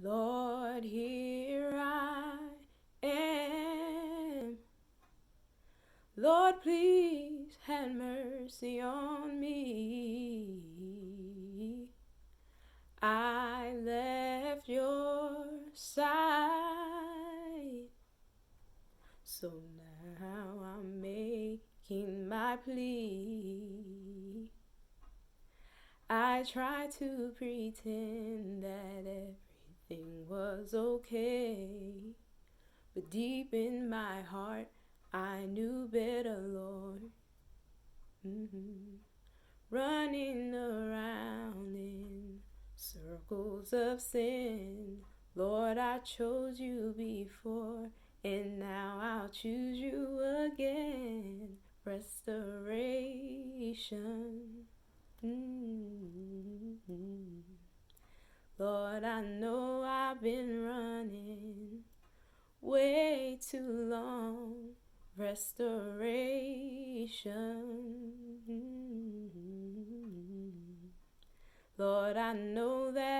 Lord, here I am. Lord, please have mercy on me. I left your side, so now I'm making my plea. I tried to pretend that everything was okay, but deep in my heart I knew better, Lord. Running around in circles of sin. Lord, I chose you before, and now I'll choose you again. Restoration. Lord, I know I've been running way too long. Restoration. Lord, I know that